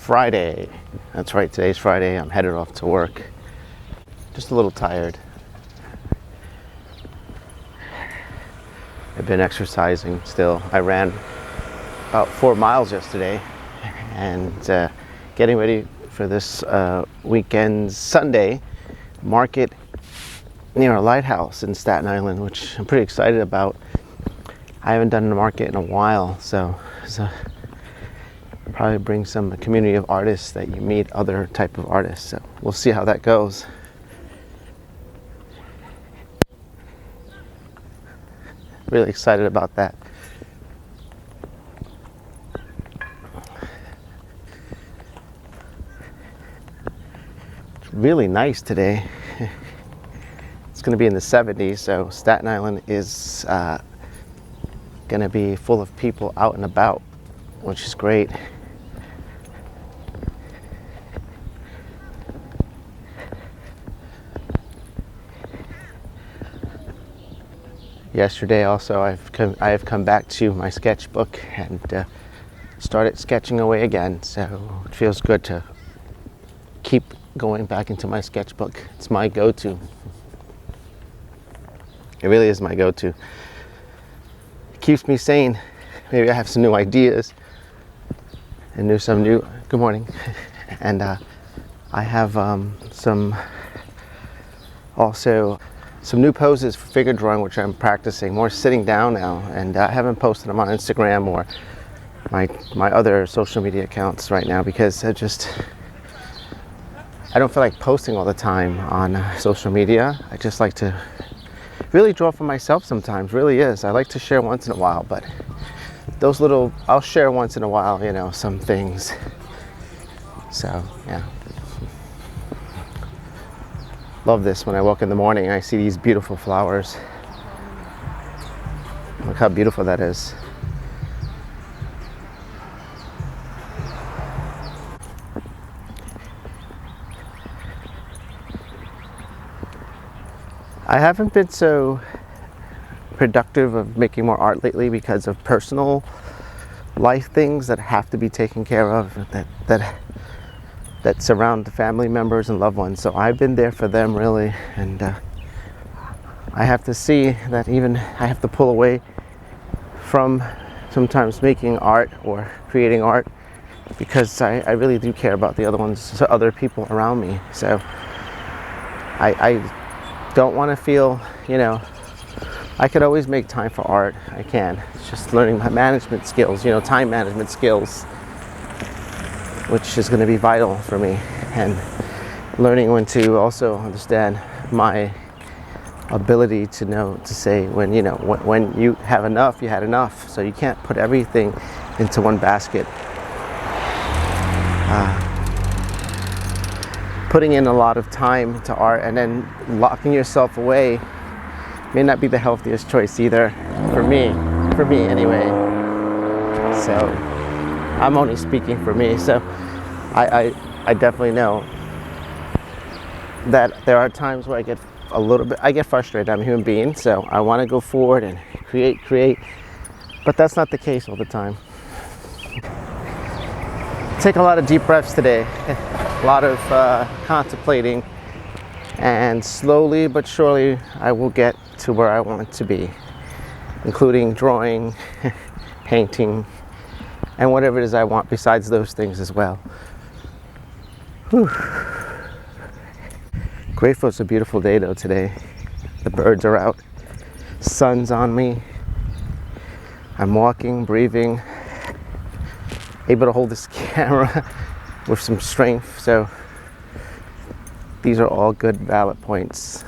Friday. That's right, today's Friday. I'm headed off to work. Just a little tired. I've been exercising still. I ran about 4 miles yesterday and getting ready for this weekend's Sunday market near a lighthouse in Staten Island, which I'm pretty excited about. I haven't done a market in a while, so probably bring some community of artists that you meet, other type of artists. So we'll see how that goes. Really excited about that. It's really nice today. It's going to be in the 70s, so Staten Island is going to be full of people out and about, which is great. Yesterday also I have come back to my sketchbook and started sketching away again, so it feels good to keep going back into my sketchbook. It's my go-to. It really is my go-to. It keeps me sane. Maybe I have some new ideas and good morning. And I have some new poses for figure drawing, which I'm practicing, more sitting down now, and I haven't posted them on Instagram or my other social media accounts right now because I don't feel like posting all the time on social media. I just like to really draw for myself sometimes, really is. I like to share once in a while, but I'll share once in a while, some things. So, yeah. Love this when I walk in the morning and I see these beautiful flowers. Look how beautiful that is. I haven't been so productive of making more art lately because of personal life things that have to be taken care of, that surround the family members and loved ones. So I've been there for them, really, and I have to see that even I have to pull away from sometimes making art or creating art because I really do care about the other people around me. So I don't want to feel, I could always make time for art. I can. It's just learning my management skills, time management skills, which is going to be vital for me, and learning when to also understand my ability to say when you have enough, you had enough. So you can't put everything into one basket. Putting in a lot of time to art and then locking yourself away may not be the healthiest choice either, for me anyway. So I'm only speaking for me. So I definitely know that there are times where I get frustrated. I'm a human being, so I want to go forward and create, but that's not the case all the time. Take a lot of deep breaths today, a lot of contemplating, and slowly but surely I will get to where I want to be, including drawing, painting, and whatever it is I want besides those things as well. Whew. Grateful it's a beautiful day though today. The birds are out, sun's on me, I'm walking, breathing, able to hold this camera with some strength. So these are all good, valid points.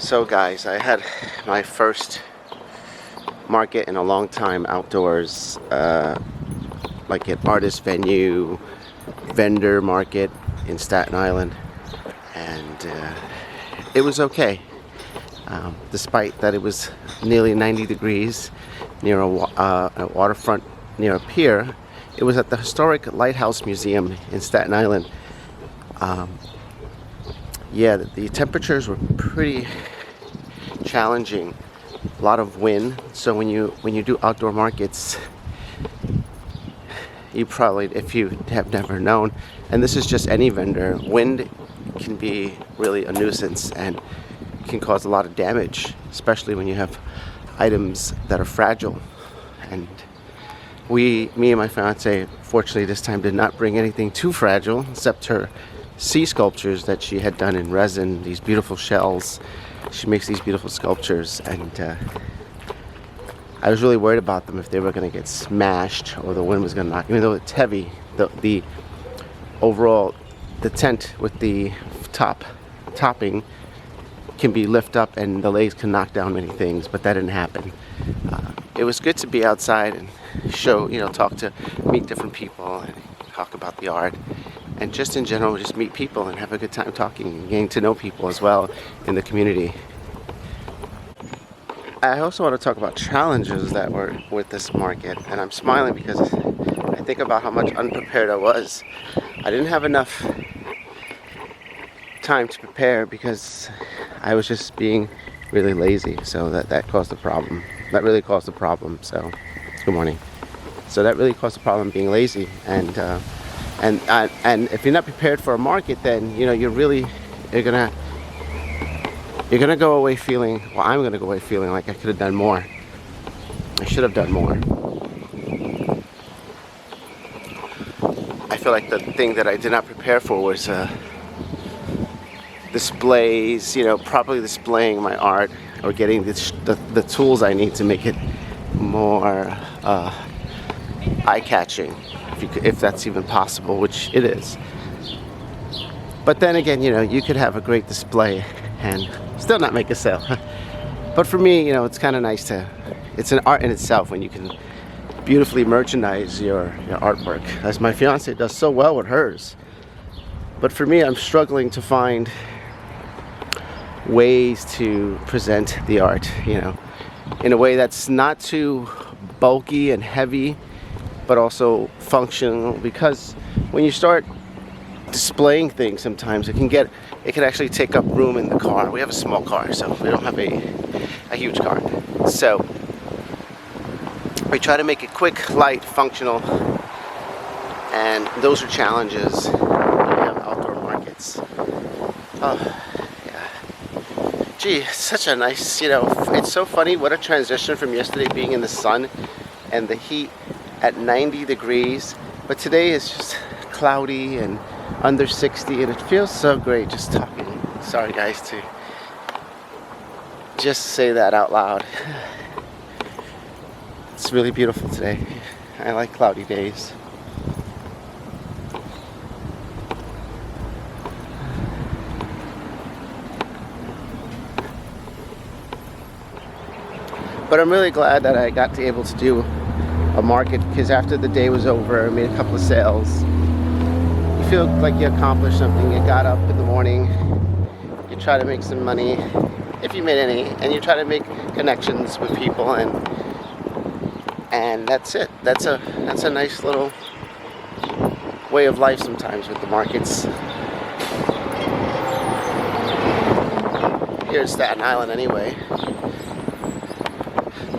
So guys, I had my first market in a long time outdoors, like an artist venue, vendor market in Staten Island, and it was okay. Despite that it was nearly 90 degrees near a waterfront near a pier. It was at the Historic Lighthouse Museum in Staten Island. Yeah, the temperatures were pretty challenging. A lot of wind. So when you do outdoor markets, you probably, if you have never known, and this is just any vendor, wind can be really a nuisance and can cause a lot of damage, especially when you have items that are fragile. And me and my fiance, fortunately this time, did not bring anything too fragile except her sea sculptures that she had done in resin, these beautiful shells. She makes these beautiful sculptures, and I was really worried about them if they were going to get smashed or the wind was going to knock. Even though it's heavy, the overall, the tent with the topping can be lift up and the legs can knock down many things, but that didn't happen. It was good to be outside and show, meet different people and talk about the art, and just in general, just meet people and have a good time talking and getting to know people as well in the community. I also want to talk about challenges that were with this market, and I'm smiling because I think about how much unprepared I was. I didn't have enough time to prepare because I was just being really lazy, so that caused the problem. That really caused the problem. So, good morning. So that really caused the problem, being lazy, and if you're not prepared for a market, then you're gonna go away feeling. Well, I'm gonna go away feeling like I could have done more. I should have done more. I feel like the thing that I did not prepare for was displays, properly displaying my art, or getting the tools I need to make it more eye-catching, if that's even possible, which it is. But then again, you could have a great display and still not make a sale. But for me, it's kind of nice it's an art in itself when you can beautifully merchandise your artwork, as my fiance does so well with hers. But for me, I'm struggling to find ways to present the art, in a way that's not too bulky and heavy, but also functional, because when you start displaying things, sometimes it can actually take up room in the car. We have a small car, so we don't have a huge car. So we try to make it quick, light, functional, and those are challenges when you have outdoor markets. Oh, yeah. Gee, it's such a nice, it's so funny what a transition from yesterday being in the sun and the heat at 90 degrees, but today is just cloudy and under 60, and it feels so great just talking. Sorry guys to just say that out loud. It's really beautiful today. I like cloudy days. But I'm really glad that I got to able to do a market, because after the day was over, I made a couple of sales. You feel like you accomplished something. You got up in the morning, you try to make some money, if you made any, and you try to make connections with people, and that's it. That's a nice little way of life sometimes with the markets here in Staten Island anyway.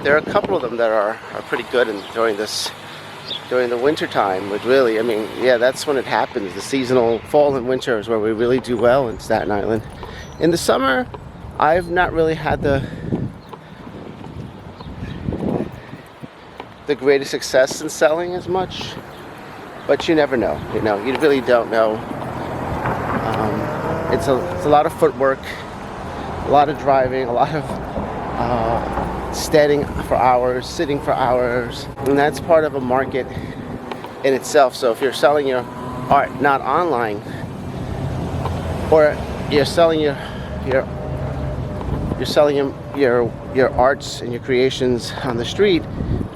There are a couple of them that are pretty good during the winter time, but really, that's when it happens. The seasonal fall and winter is where we really do well in Staten Island. In the summer, I've not really had the greatest success in selling as much, but you never know. You really don't know. It's a lot of footwork, a lot of driving, a lot of standing for hours, sitting for hours, and that's part of a market in itself. So if you're selling your art not online, or you're selling your you're selling your arts and your creations on the street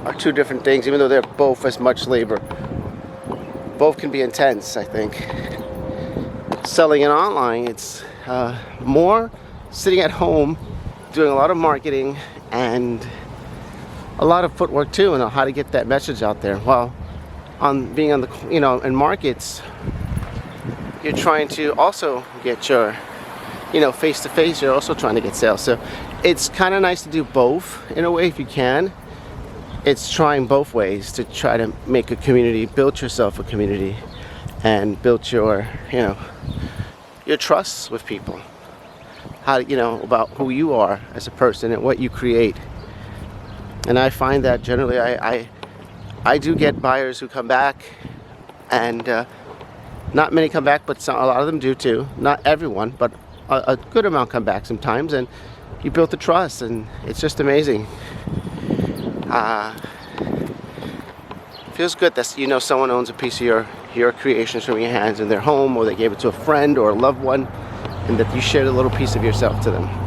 are two different things, even though they're both as much labor. Both can be intense, I think. Selling it online, it's more sitting at home, doing a lot of marketing and a lot of footwork too, and how to get that message out there. While being on the, in markets, you're trying to also get your, face to face. You're also trying to get sales. So it's kind of nice to do both in a way if you can. It's trying both ways to try to make a community, build yourself a community, and build your, your trust with people. How, about who you are as a person and what you create. And I find that generally I do get buyers who come back, and not many come back, but a lot of them do too. Not everyone, but a good amount come back sometimes, and you built the trust, and it's just amazing. Feels good that someone owns a piece of your creations from your hands in their home, or they gave it to a friend or a loved one, and that you shared a little piece of yourself to them.